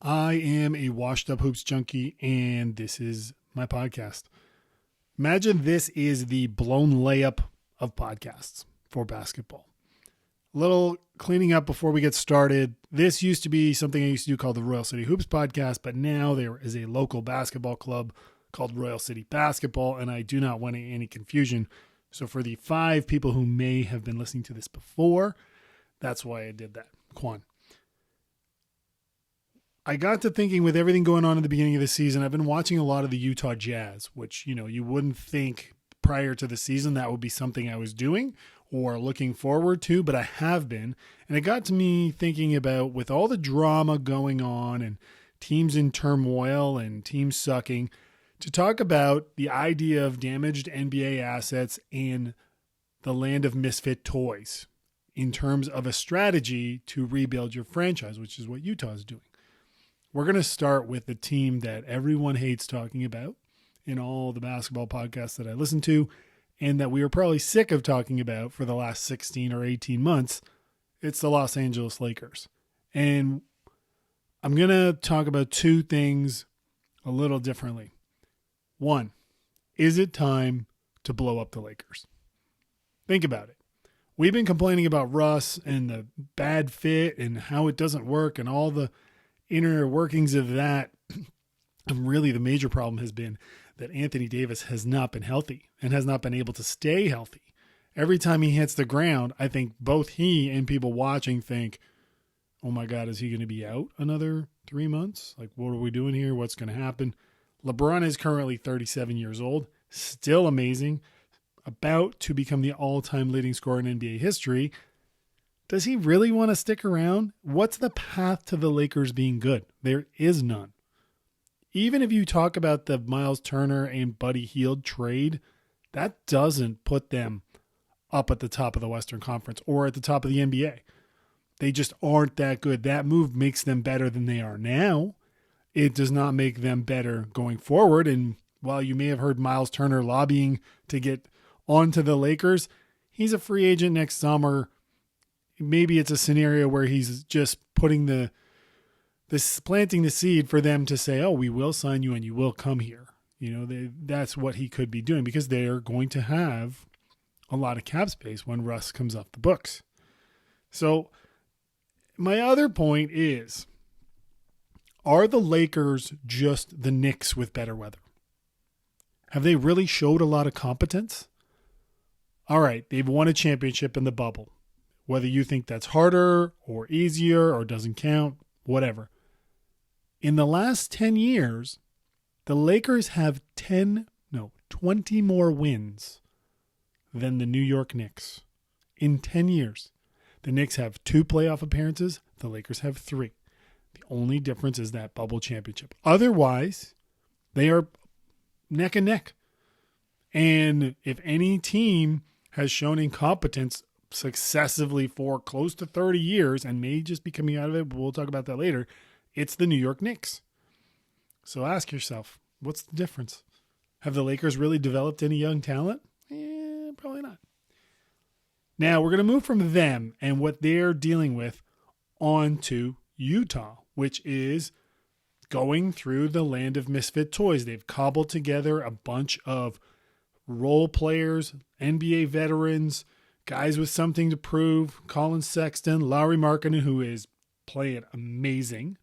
I am a washed up hoops junkie, and this is my podcast. Imagine this is the blown layup of podcasts for basketball. A little cleaning up before we get started. This used to be something I used to do called the Royal City Hoops podcast, but now there is a local basketball club called Royal City Basketball, and I do not want any confusion. So for the 5 people who may have been listening to this before, that's why I did that. Quan. I got to thinking with everything going on at the beginning of the season, I've been watching a lot of the Utah Jazz, which, you wouldn't think prior to the season that would be something I was doing or looking forward to, but I have been. And it got to me thinking about, with all the drama going on and teams in turmoil and teams sucking, to talk about the idea of damaged NBA assets in the land of misfit toys in terms of a strategy to rebuild your franchise, which is what Utah is doing. We're going to start with the team that everyone hates talking about in all the basketball podcasts that I listen to, and that we are probably sick of talking about for the last 16 or 18 months. It's the Los Angeles Lakers. And I'm going to talk about 2 things a little differently. 1, is it time to blow up the Lakers? Think about it. We've been complaining about Russ and the bad fit and how it doesn't work and all the inner workings of that. And really the major problem has been that Anthony Davis has not been healthy and has not been able to stay healthy. Every time he hits the ground, I think both he and people watching think, oh my God, is he going to be out another 3 months? Like, what are we doing here? What's going to happen? LeBron is currently 37 years old, still amazing, about to become the all-time leading scorer in NBA history. Does he really want to stick around? What's the path to the Lakers being good? There is none. Even if you talk about the Miles Turner and Buddy Hield trade, that doesn't put them up at the top of the Western Conference or at the top of the NBA. They just aren't that good. That move makes them better than they are now. It does not make them better going forward. And while you may have heard Miles Turner lobbying to get onto the Lakers, he's a free agent next summer. Maybe it's a scenario where he's just putting planting the seed for them to say, oh, we will sign you and you will come here. That's what he could be doing, because they're going to have a lot of cap space when Russ comes off the books. So my other point is, are the Lakers just the Knicks with better weather? Have they really showed a lot of competence? All right, they've won a championship in the bubble. Whether you think that's harder or easier or doesn't count, whatever. In the last 10 years, the Lakers have 20 more wins than the New York Knicks. In 10 years. The Knicks have 2 playoff appearances. The Lakers have 3. The only difference is that bubble championship. Otherwise, they are neck and neck. And if any team has shown incompetence successively for close to 30 years and may just be coming out of it, but we'll talk about that later, it's the New York Knicks. So ask yourself, what's the difference? Have the Lakers really developed any young talent? Probably not. Now we're going to move from them and what they're dealing with on to Utah, which is going through the land of misfit toys. They've cobbled together a bunch of role players, NBA veterans, guys with something to prove. Colin Sexton, Lauri Markkanen, who is playing amazing.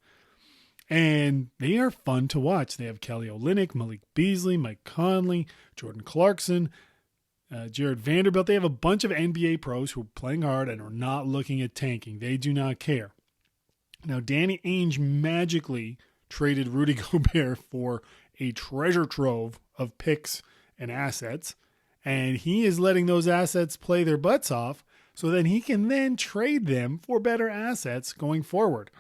And they are fun to watch. They have Kelly Olynyk, Malik Beasley, Mike Conley, Jordan Clarkson, Jared Vanderbilt. They have a bunch of NBA pros who are playing hard and are not looking at tanking. They do not care. Now, Danny Ainge magically traded Rudy Gobert for a treasure trove of picks and assets, and he is letting those assets play their butts off so that he can then trade them for better assets going forward,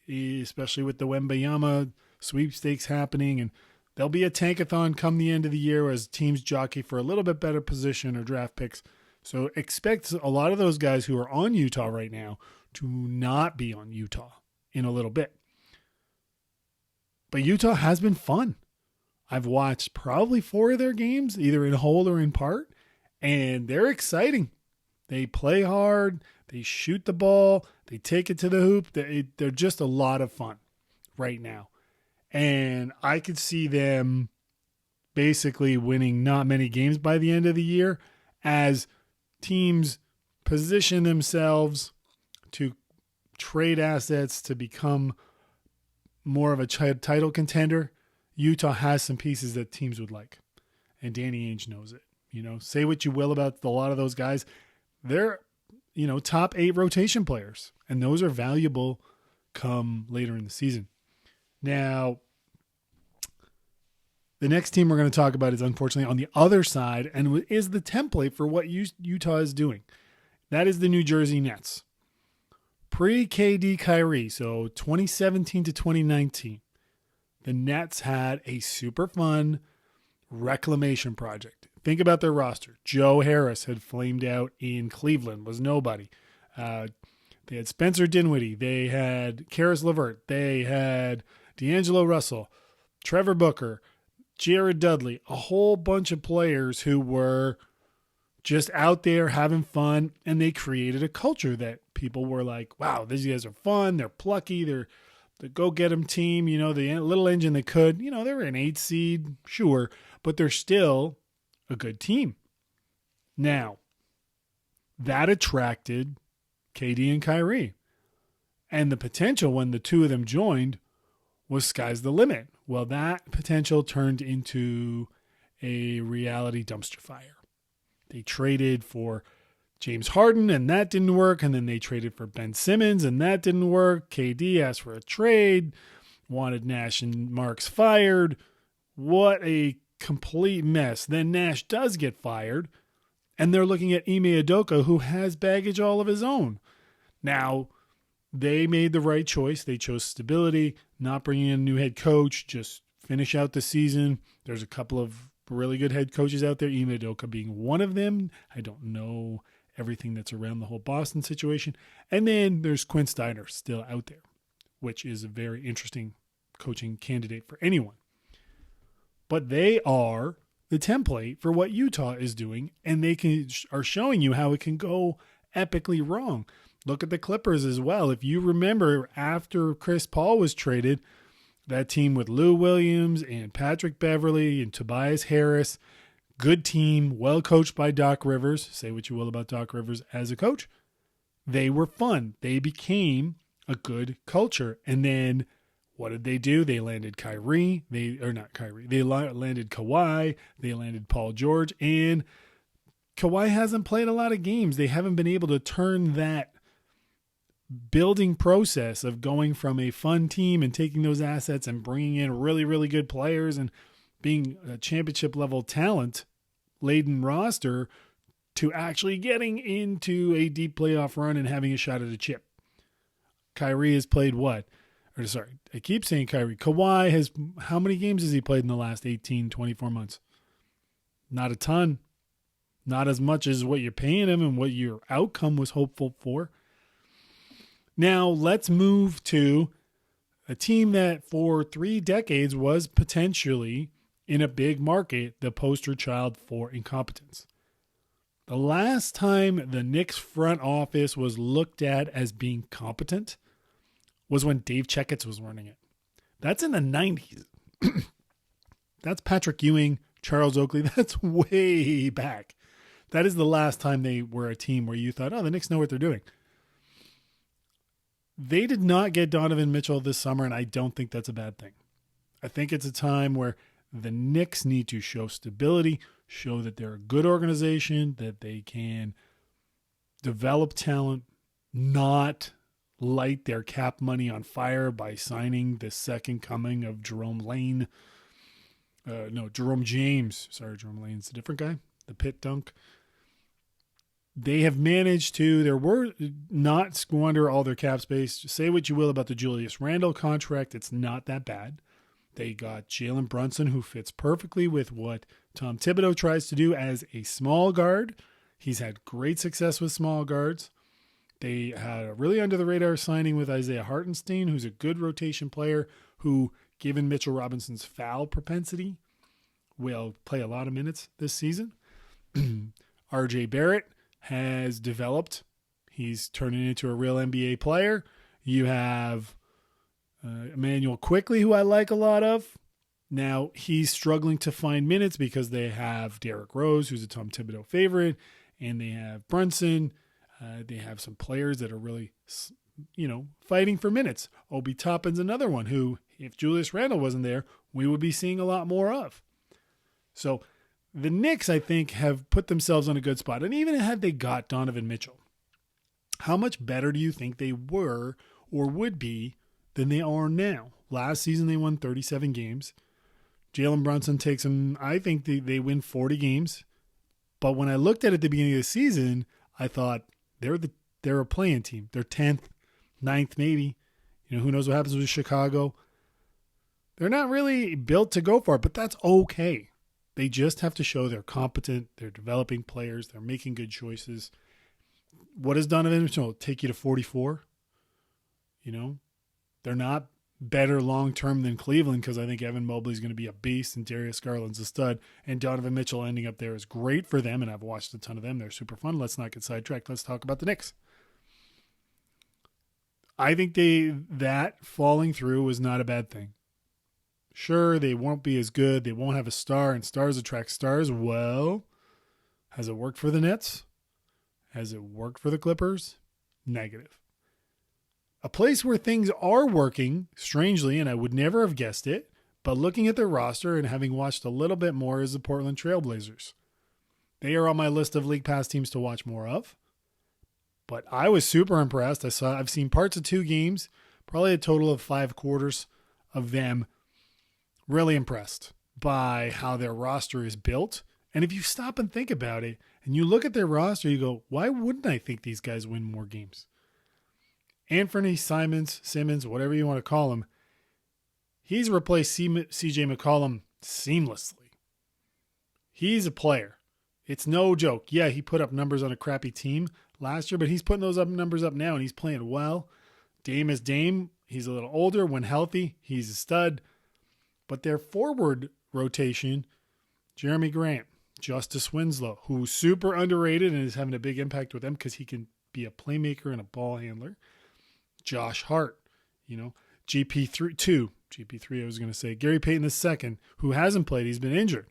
especially with the Wembanyama sweepstakes happening. And there'll be a tankathon come the end of the year as teams jockey for a little bit better position or draft picks. So expect a lot of those guys who are on Utah right now to not be on Utah in a little bit. But Utah has been fun. I've watched probably 4 of their games, either in whole or in part, and they're exciting. They play hard. They shoot the ball. They take it to the hoop. They're just a lot of fun. right now. And I could see them basically winning not many games by the end of the year as teams position themselves to trade assets to become more of a title contender. Utah has some pieces that teams would like, and Danny Ainge knows it. Say what you will about a lot of those guys. They're, top 8 rotation players, and those are valuable come later in the season. Now, the next team we're going to talk about is unfortunately on the other side and is the template for what Utah is doing. That is the New Jersey Nets. Pre-KD Kyrie, so 2017 to 2019, the Nets had a super fun reclamation project. Think about their roster. Joe Harris had flamed out in Cleveland, was nobody. They had Spencer Dinwiddie. They had Karis LeVert. They had D'Angelo Russell, Trevor Booker, Jared Dudley, a whole bunch of players who were just out there having fun, and they created a culture that people were like, wow, these guys are fun, they're plucky, they're the go-get-em team, the little engine that could. They were an 8 seed, sure, but they're still a good team. Now, that attracted KD and Kyrie, and the potential when the two of them joined was sky's the limit. Well, that potential turned into a reality dumpster fire. They traded for James Harden, and that didn't work. And then they traded for Ben Simmons, and that didn't work. KD asked for a trade, wanted Nash and Marks fired. What a complete mess. Then Nash does get fired, and they're looking at Ime Udoka, who has baggage all of his own. Now, they made the right choice. They chose stability, not bringing in a new head coach, just finish out the season. There's a couple of really good head coaches out there, Ime Udoka being one of them. I don't know everything that's around the whole Boston situation. And then there's Quinn Snyder still out there, which is a very interesting coaching candidate for anyone. But they are the template for what Utah is doing, and they are showing you how it can go epically wrong. Look at the Clippers as well. If you remember, after Chris Paul was traded, that team with Lou Williams and Patrick Beverley and Tobias Harris, good team, well coached by Doc Rivers. Say what you will about Doc Rivers as a coach. They were fun. They became a good culture. And then what did they do? They landed Kyrie. They landed Kawhi. They landed Paul George. And Kawhi hasn't played a lot of games. They haven't been able to turn that building process of going from a fun team and taking those assets and bringing in really, really good players and being a championship level talent laden roster to actually getting into a deep playoff run and having a shot at a chip. Kyrie has played I keep saying Kyrie. Kawhi has, how many games has he played in the last 18, 24 months? Not a ton. Not as much as what you're paying him and what your outcome was hopeful for. Now, let's move to a team that for 3 decades was potentially in a big market, the poster child for incompetence. The last time the Knicks front office was looked at as being competent was when Dave Checketts was running it. That's in the 90s. That's Patrick Ewing, Charles Oakley. That's way back. That is the last time they were a team where you thought, oh, the Knicks know what they're doing. They did not get Donovan Mitchell this summer, and I don't think that's a bad thing. I think it's a time where the Knicks need to show stability, show that they're a good organization, that they can develop talent, not light their cap money on fire by signing the second coming of Jerome James. Sorry, Jerome Lane's a different guy, the pit dunk. They have managed to, not squander all their cap space. Say what you will about the Julius Randle contract. It's not that bad. They got Jalen Brunson, who fits perfectly with what Tom Thibodeau tries to do as a small guard. He's had great success with small guards. They had a really under-the-radar signing with Isaiah Hartenstein, who's a good rotation player who, given Mitchell Robinson's foul propensity, will play a lot of minutes this season. R.J. Barrett has developed. He's turning into a real NBA player. You have Emmanuel Quickly, who I like a lot of. Now, he's struggling to find minutes because they have Derrick Rose, who's a Tom Thibodeau favorite, and they have Brunson. They have some players that are really, fighting for minutes. Obi Toppin's another one who, if Julius Randle wasn't there, we would be seeing a lot more of. So the Knicks, I think, have put themselves on a good spot. And even had they got Donovan Mitchell, how much better do you think they were or would be than they are now? Last season, they won 37 games. Jalen Brunson takes them, I think they win 40 games. But when I looked at it at the beginning of the season, I thought they're a playing team. They're 10th, 9th maybe. Who knows what happens with Chicago. They're not really built to go for it, but that's okay. They just have to show they're competent, they're developing players, they're making good choices. What does Donovan Mitchell take you to 44? They're not better long-term than Cleveland because I think Evan Mobley's going to be a beast and Darius Garland's a stud, and Donovan Mitchell ending up there is great for them, and I've watched a ton of them. They're super fun. Let's not get sidetracked. Let's talk about the Knicks. I think that falling through was not a bad thing. Sure, they won't be as good. They won't have a star, and stars attract stars. Well, has it worked for the Nets? Has it worked for the Clippers? Negative. A place where things are working, strangely, and I would never have guessed it, but looking at their roster and having watched a little bit more, is the Portland Trailblazers. They are on my list of League Pass teams to watch more of. But I was super impressed. I've seen parts of 2 games, probably a total of 5 quarters of them. Really impressed by how their roster is built. And if you stop and think about it, and you look at their roster, you go, why wouldn't I think these guys win more games? Anthony Simmons, whatever you want to call him, he's replaced C.J. McCollum seamlessly. He's a player. It's no joke. Yeah, he put up numbers on a crappy team last year, but he's putting those numbers up now, and he's playing well. Dame is Dame. He's a little older. When healthy, he's a stud. But their forward rotation, Jeremy Grant, Justice Winslow, who's super underrated and is having a big impact with them because he can be a playmaker and a ball handler. Josh Hart, GP3 I was going to say, Gary Payton II, who hasn't played, he's been injured.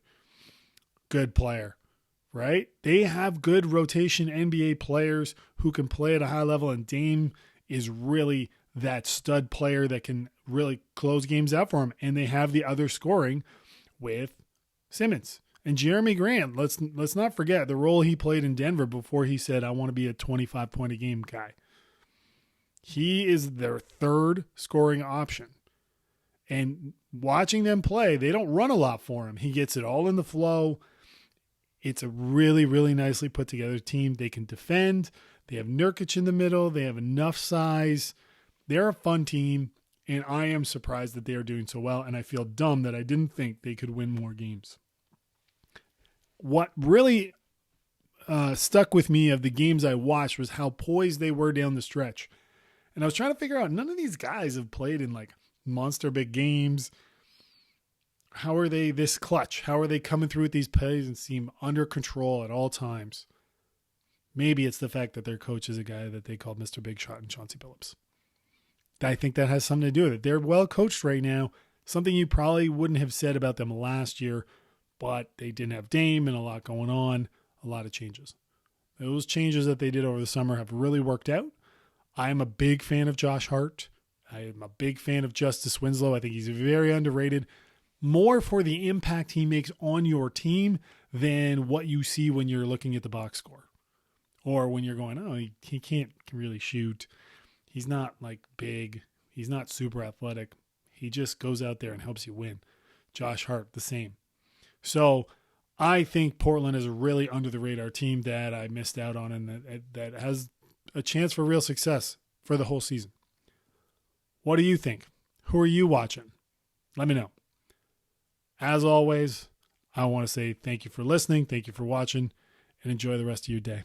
Good player, right? They have good rotation NBA players who can play at a high level, and Dame is really that stud player that can really close games out for him. And they have the other scoring with Simmons. And Jeremy Grant, let's not forget the role he played in Denver before he said, I want to be a 25-point-a-game guy. He is their third scoring option. And watching them play, they don't run a lot for him. He gets it all in the flow. It's a really, really nicely put together team. They can defend. They have Nurkic in the middle. They have enough size. They're a fun team, and I am surprised that they are doing so well, and I feel dumb that I didn't think they could win more games. What really stuck with me of the games I watched was how poised they were down the stretch. And I was trying to figure out, none of these guys have played in like monster big games. How are they this clutch? How are they coming through with these plays and seem under control at all times? Maybe it's the fact that their coach is a guy that they called Mr. Big Shot and Chauncey Billups. I think that has something to do with it. They're well coached right now. Something you probably wouldn't have said about them last year, but they didn't have Dame and a lot going on, a lot of changes. Those changes that they did over the summer have really worked out. I am a big fan of Josh Hart. I am a big fan of Justice Winslow. I think he's very underrated, more for the impact he makes on your team than what you see when you're looking at the box score. Or when you're going, oh, he can't really shoot. He's not like big. He's not super athletic. He just goes out there and helps you win. Josh Hart, the same. So I think Portland is a really under the radar team that I missed out on and that has a chance for real success for the whole season. What do you think? Who are you watching? Let me know. As always, I want to say thank you for listening. Thank you for watching and enjoy the rest of your day.